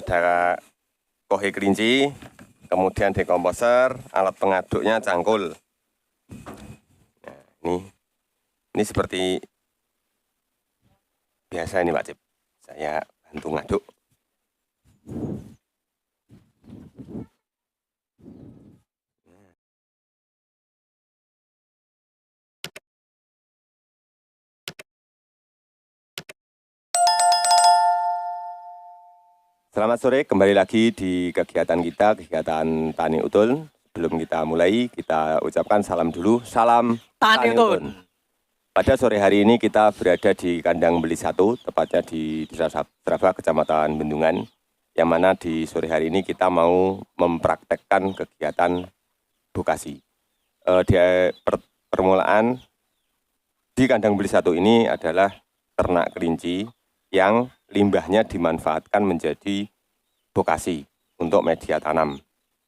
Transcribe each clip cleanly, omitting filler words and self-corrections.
ada kohe kelinci, kemudian dekomposer, alat pengaduknya cangkul. Nah, ini seperti biasa ini Pak Cip. Saya bantu ngaduk. Selamat sore, kembali lagi di kegiatan kita, kegiatan Tani Utun. Sebelum kita mulai, kita ucapkan salam dulu. Salam Tani Utun. Pada sore hari ini kita berada di kandang beli 1, tepatnya di Desa Sraba, Kecamatan Bendungan, yang mana di sore hari ini kita mau mempraktekkan kegiatan vokasi. Di permulaan di kandang beli 1 ini adalah ternak kelinci yang limbahnya dimanfaatkan menjadi vokasi untuk media tanam.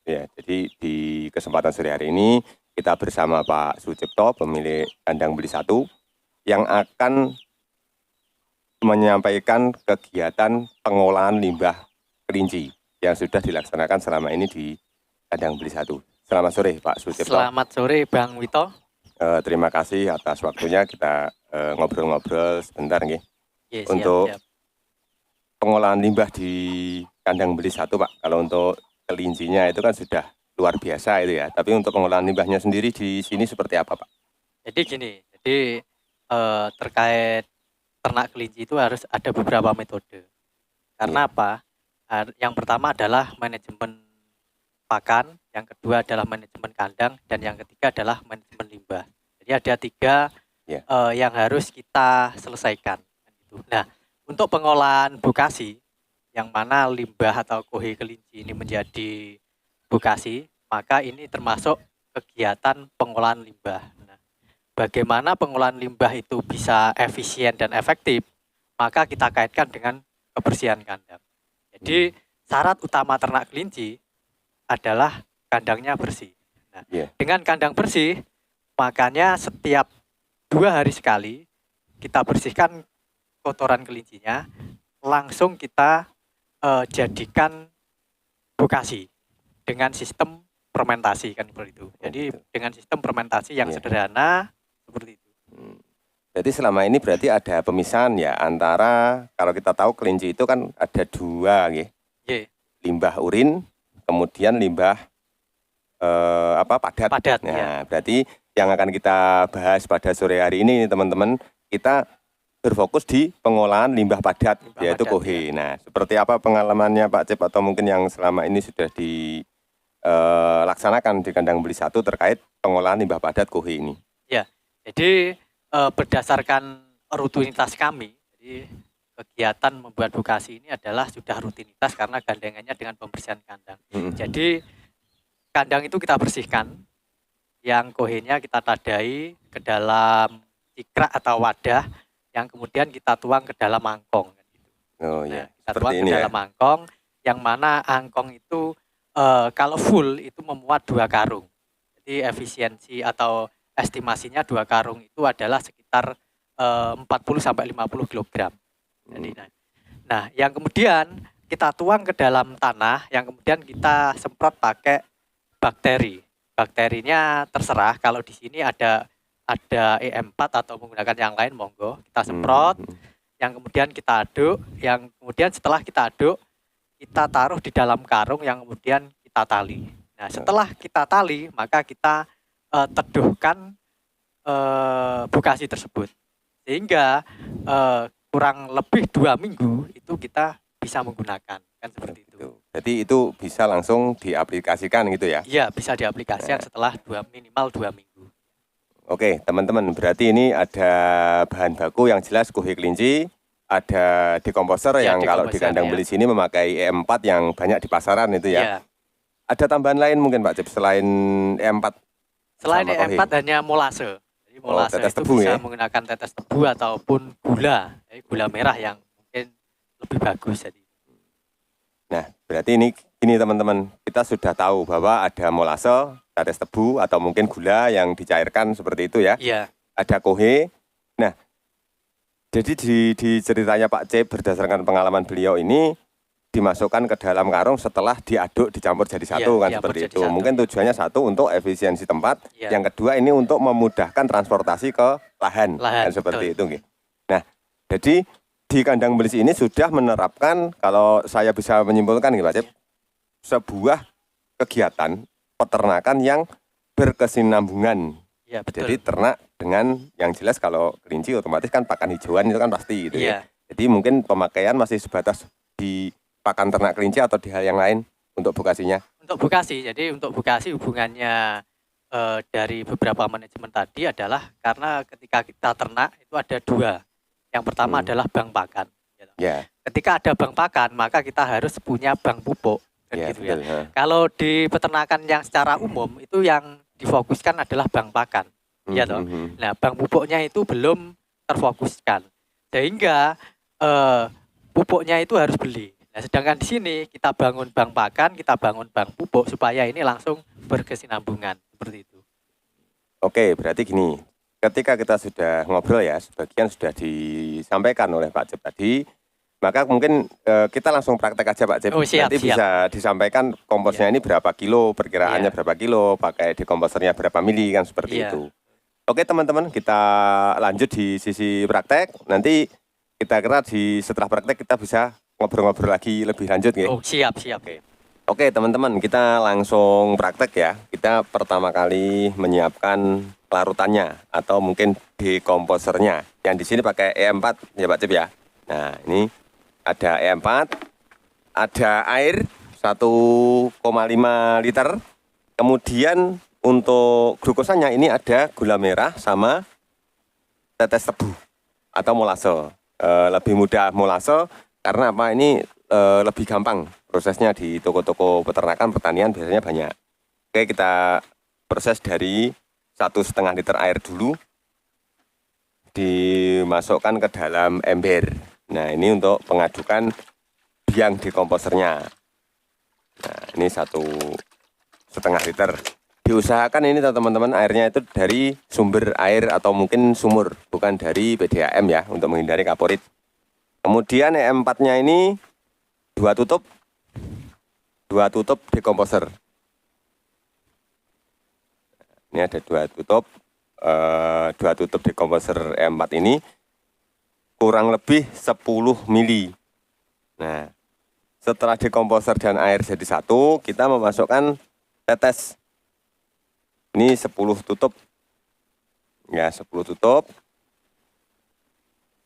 Ya, jadi di kesempatan sore hari ini kita bersama Pak Sucipto, pemilik kandang beli 1, yang akan menyampaikan kegiatan pengolahan limbah kelinci yang sudah dilaksanakan selama ini di kandang beli 1. Selamat sore Pak Sucipto. Selamat sore Bang Wito. Terima kasih atas waktunya, kita ngobrol-ngobrol sebentar nih. Ya, untuk siap. Pengolahan limbah di kandang beli 1 Pak, kalau untuk kelincinya itu kan sudah luar biasa itu ya, tapi untuk pengolahan limbahnya sendiri di sini seperti apa Pak? Jadi gini, terkait ternak kelinci itu harus ada beberapa metode. Karena apa? Yang pertama adalah manajemen pakan, yang kedua adalah manajemen kandang, dan yang ketiga adalah manajemen limbah. Jadi ada 3 yang harus kita selesaikan. Nah, untuk pengolahan vokasi, yang mana limbah atau kohe kelinci ini menjadi vokasi, maka ini termasuk kegiatan pengolahan limbah. Nah, bagaimana pengolahan limbah itu bisa efisien dan efektif, maka kita kaitkan dengan kebersihan kandang. Jadi syarat utama ternak kelinci adalah kandangnya bersih. Nah, dengan kandang bersih, makanya setiap 2 hari sekali kita bersihkan kotoran kelincinya, langsung kita jadikan vokasi dengan sistem fermentasi kan seperti itu. Jadi dengan sistem fermentasi yang sederhana seperti itu. Jadi selama ini berarti ada pemisahan ya antara, kalau kita tahu kelinci itu kan ada 2 ya. Limbah urin, kemudian limbah padat. Nah, berarti yang akan kita bahas pada sore hari ini teman-teman, kita berfokus di pengolahan limbah padat, yaitu kohe. Nah, seperti apa pengalamannya Pak Cip atau mungkin yang selama ini sudah dilaksanakan di kandang beli 1 terkait pengolahan limbah padat kohe ini? Ya, jadi berdasarkan rutinitas kami, jadi kegiatan membuat vokasi ini adalah sudah rutinitas karena gandengannya dengan pembersihan kandang. Jadi kandang itu kita bersihkan, yang kohenya kita tadai ke dalam cikrak atau wadah, yang kemudian kita tuang ke dalam mangkong. Kita tuang ke dalam mangkong, yang mana angkong itu kalau full itu memuat 2 karung. Jadi efisiensi atau estimasinya 2 karung itu adalah sekitar 40-50 kg. Jadi, nah, yang kemudian kita tuang ke dalam tanah, yang kemudian kita semprot pakai bakteri. Bakterinya terserah, kalau di sini ada E4 atau menggunakan yang lain, monggo kita semprot, yang kemudian kita aduk, yang kemudian setelah kita aduk, kita taruh di dalam karung yang kemudian kita tali. Nah, setelah kita tali, maka kita teduhkan vokasi tersebut, sehingga kurang lebih 2 minggu itu kita bisa menggunakan, kan seperti itu. Jadi itu bisa langsung diaplikasikan gitu ya? Iya, bisa diaplikasikan setelah minimal 2 minggu. Oke teman-teman, berarti ini ada bahan baku yang jelas kohe kelinci, ada dekomposer yang kalau di kandang beli sini memakai E4 yang banyak di pasaran itu ya. Ada tambahan lain mungkin Pak Cip selain E4? Selain E4 hanya molase. Jadi molase itu bisa menggunakan tetes tebu ataupun gula, gula merah yang mungkin lebih bagus. Jadi. Nah, berarti ini teman-teman, kita sudah tahu bahwa ada molase, tetes tebu atau mungkin gula yang dicairkan seperti itu ya. Iya. Ada kohe. Nah, jadi di ceritanya Pak Cip berdasarkan pengalaman beliau ini, dimasukkan ke dalam karung setelah diaduk dicampur jadi satu kan seperti itu. Mungkin tujuannya satu untuk efisiensi tempat, yang kedua ini untuk memudahkan transportasi ke lahan kan seperti itu. Nah, jadi di kandang belis ini sudah menerapkan, kalau saya bisa menyimpulkan Pak Cip, sebuah kegiatan peternakan yang berkesinambungan. Ya, jadi ternak dengan yang jelas, kalau kelinci otomatis kan pakan hijauan itu kan pasti gitu ya. Jadi mungkin pemakaian masih sebatas di pakan ternak kelinci atau di hal yang lain untuk bokasinya? Untuk bokasi, jadi untuk bokasi hubungannya dari beberapa manajemen tadi adalah karena ketika kita ternak itu ada dua. Yang pertama adalah bank pakan. Ketika ada bank pakan, maka kita harus punya bank pupuk. Gitu betul, ya. Kalau di peternakan yang secara umum itu yang difokuskan adalah bank pakan, ya toh. Nah, bank pupuknya itu belum terfokuskan, sehingga pupuknya itu harus beli. Nah, sedangkan di sini kita bangun bank pakan, kita bangun bank pupuk supaya ini langsung berkesinambungan seperti itu. Oke, berarti gini, ketika kita sudah ngobrol ya, sebagian sudah disampaikan oleh Pak Cip tadi. Maka mungkin kita langsung praktek aja Pak Cip. Nanti bisa disampaikan komposnya ini berapa kilo, perkiraannya berapa kilo, pakai dekomposernya berapa mili kan seperti itu. Oke teman-teman, kita lanjut di sisi praktek. Nanti kita kira setelah praktek kita bisa ngobrol-ngobrol lagi lebih lanjut. Oh, siap. Oke teman-teman, kita langsung praktek ya. Kita pertama kali menyiapkan larutannya atau mungkin dekomposernya. Yang di sini pakai E4 ya Pak Cip ya. Nah ini ada E4, ada air 1,5 liter, kemudian untuk glukosanya ini ada gula merah sama tetes tebu atau molase. Lebih mudah molase karena apa? Ini lebih gampang prosesnya di toko-toko peternakan pertanian biasanya banyak. Oke, kita proses dari 1,5 liter air dulu, dimasukkan ke dalam ember. Nah ini untuk pengadukan biang dekomposernya. Nah ini 1,5 liter. Diusahakan ini teman-teman airnya itu dari sumber air atau mungkin sumur, bukan dari PDAM ya, untuk menghindari kaporit. Kemudian E4-nya ini 2 tutup dekomposer. Ini ada 2 tutup dekomposer E4 ini. Kurang lebih 10 mili. Nah, setelah dekomposer dan air jadi satu, kita memasukkan tetes. Ini 10 tutup. Ya, 10 tutup.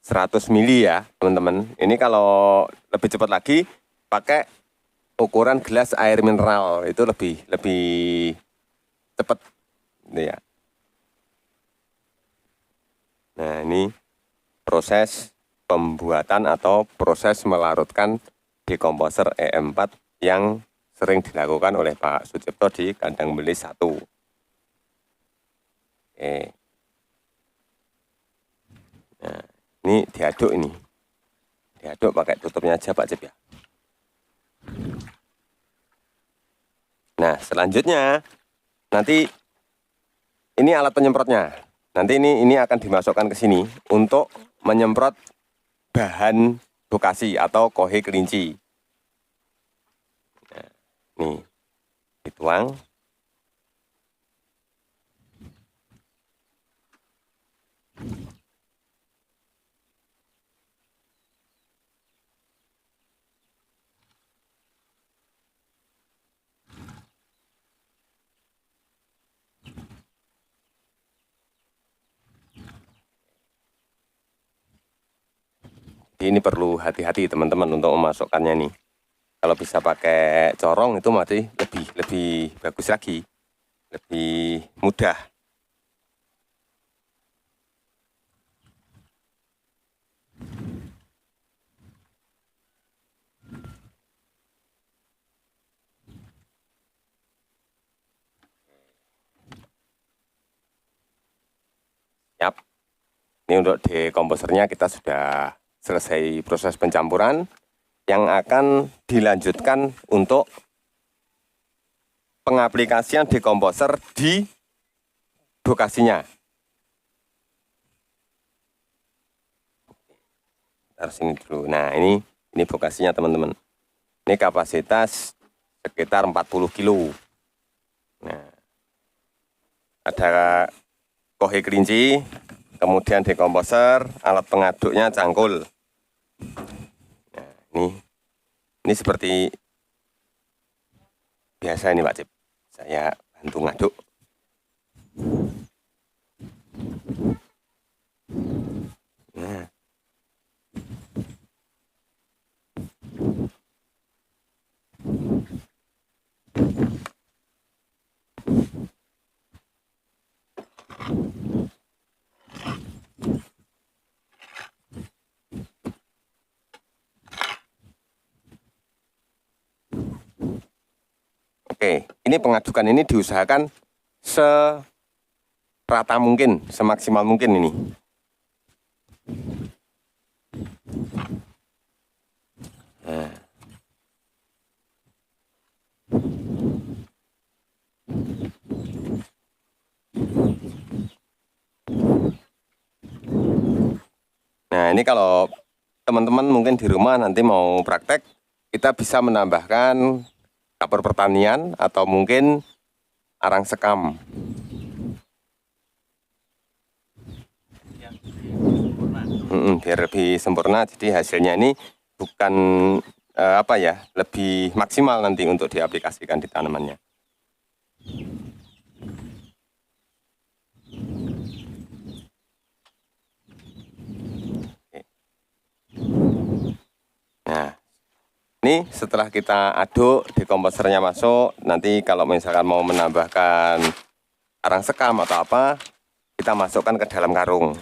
100 mili ya, teman-teman. Ini kalau lebih cepat lagi, pakai ukuran gelas air mineral. Itu lebih cepat. Ini ya. Nah, ini proses pembuatan atau proses melarutkan dekomposer E4 yang sering dilakukan oleh Pak Sucipto di kandang belis 1. Oke. Nah, ini diaduk ini. Diaduk pakai tutupnya aja Pak Cip ya. Nah, selanjutnya nanti ini alat penyemprotnya. Nanti ini akan dimasukkan ke sini untuk menyemprot bahan bokasi atau kohe kelinci. Nah, nih, dituang. Ini perlu hati-hati teman-teman untuk memasukkannya nih. Kalau bisa pakai corong itu masih lebih bagus lagi, lebih mudah. Siap. Ini untuk dekomposernya kita sudah selesai proses pencampuran yang akan dilanjutkan untuk pengaplikasian dekomposer di bokasinya. Taruh sini dulu. Nah, ini bokasinya teman-teman. Ini kapasitas sekitar 40 kilo. Nah, ada kohe kelinci, kemudian dekomposer, alat pengaduknya cangkul. Nah, ini seperti biasa ini Pak Cip. Saya bantu ngaduk. Nah. Oke, ini pengadukan ini diusahakan serata mungkin, semaksimal mungkin ini. Nah. Nah, ini kalau teman-teman mungkin di rumah nanti mau praktek, kita bisa menambahkan dapur pertanian atau mungkin arang sekam. Biar lebih sempurna, jadi hasilnya ini bukan lebih maksimal nanti untuk diaplikasikan di tanamannya. Nah, ini setelah kita aduk, dekomposernya masuk, nanti kalau misalkan mau menambahkan arang sekam atau apa, kita masukkan ke dalam karung.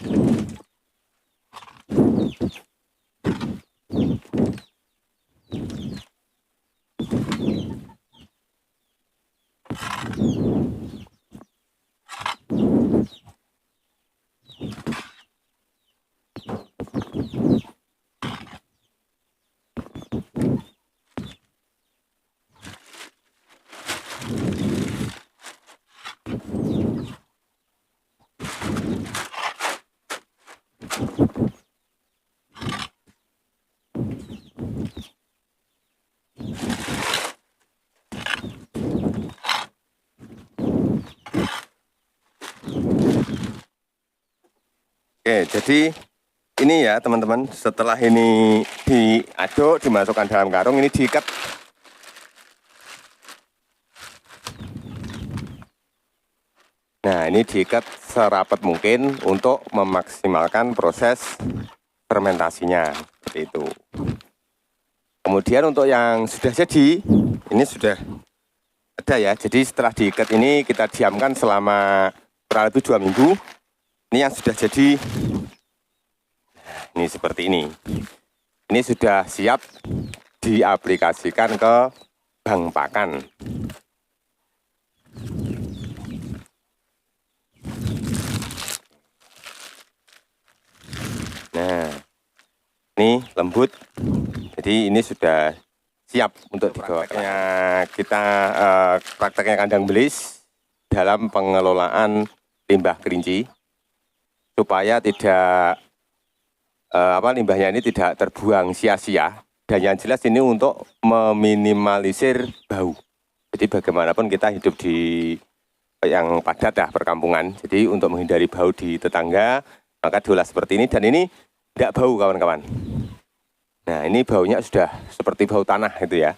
Oke, jadi ini ya teman-teman, setelah ini diaduk, dimasukkan dalam karung, ini diikat. Nah, ini diikat serapat mungkin untuk memaksimalkan proses fermentasinya, seperti itu. Kemudian untuk yang sudah jadi, ini sudah ada ya, jadi setelah diikat ini kita diamkan selama kurang lebih 2 minggu. Ini yang sudah jadi, ini seperti ini. Ini sudah siap diaplikasikan ke bank pakan. Nah, ini lembut. Jadi ini sudah siap untuk dikelola. Kita prakteknya kandang belis dalam pengelolaan limbah kelinci, supaya tidak limbahnya ini tidak terbuang sia-sia, dan yang jelas ini untuk meminimalisir bau. Jadi bagaimanapun kita hidup di yang padat ya, perkampungan, jadi untuk menghindari bau di tetangga, maka diolah seperti ini, dan ini tidak bau kawan-kawan. Nah, ini baunya sudah seperti bau tanah itu ya.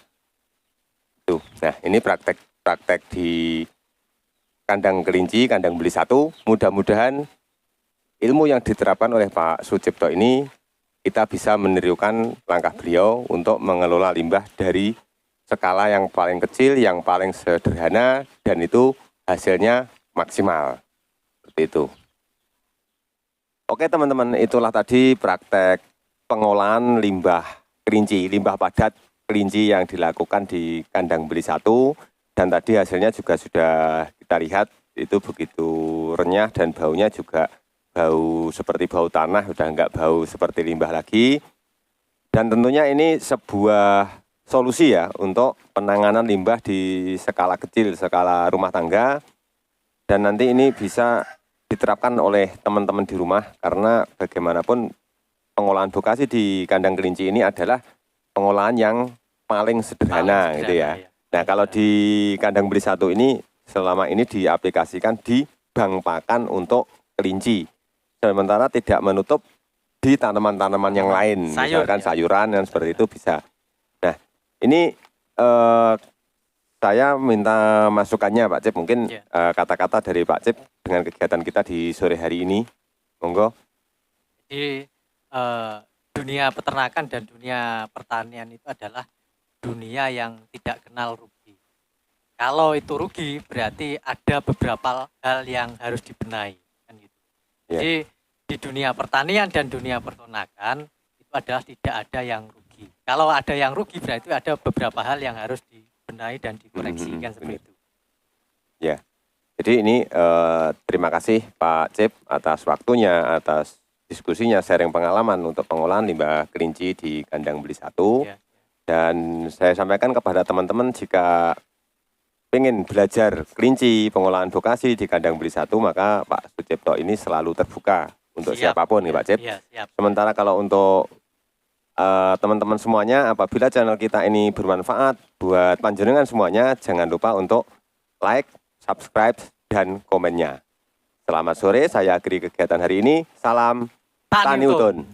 Tuh. Nah, ini praktek di kandang kelinci, kandang belis 1, mudah-mudahan ilmu yang diterapkan oleh Pak Sucipto ini, kita bisa menirukan langkah beliau untuk mengelola limbah dari skala yang paling kecil, yang paling sederhana, dan itu hasilnya maksimal. Seperti itu. Oke teman-teman, itulah tadi praktek pengolahan limbah kelinci, limbah padat kelinci yang dilakukan di kandang belis 1, dan tadi hasilnya juga sudah kita lihat, itu begitu renyah dan baunya juga bau seperti bau tanah, udah enggak bau seperti limbah lagi. Dan tentunya ini sebuah solusi ya untuk penanganan limbah di skala kecil, skala rumah tangga. Dan nanti ini bisa diterapkan oleh teman-teman di rumah, karena bagaimanapun pengolahan bokasi di kandang kelinci ini adalah pengolahan yang paling sederhana gitu ya. Nah kalau di kandang beli satu ini selama ini diaplikasikan di bank pakan untuk kelinci. Sementara tidak menutup di tanaman-tanaman yang lain, misalkan sayuran dan seperti itu bisa. Nah ini saya minta masukannya Pak Cip, mungkin kata-kata dari Pak Cip dengan kegiatan kita di sore hari ini, monggo. Jadi dunia peternakan dan dunia pertanian itu adalah dunia yang tidak kenal rugi. Kalau itu rugi berarti ada beberapa hal yang harus dibenahi kan gitu. Jadi di dunia pertanian dan dunia peternakan itu adalah tidak ada yang rugi. Kalau ada yang rugi berarti ada beberapa hal yang harus dibenahi dan dikoreksikan seperti itu. Ya. Jadi ini terima kasih Pak Cip atas waktunya, atas diskusinya, sharing pengalaman untuk pengolahan limbah kelinci di kandang beli satu. Dan saya sampaikan kepada teman-teman jika ingin belajar kelinci, pengolahan vokasi di kandang beli satu, maka Pak Sucipto ini selalu terbuka untuk siapapun nih Pak Cip. Sementara kalau untuk teman-teman semuanya, apabila channel kita ini bermanfaat buat panjenengan semuanya, jangan lupa untuk like, subscribe, dan komennya. Selamat sore, saya akhiri kegiatan hari ini. Salam Tani Utun.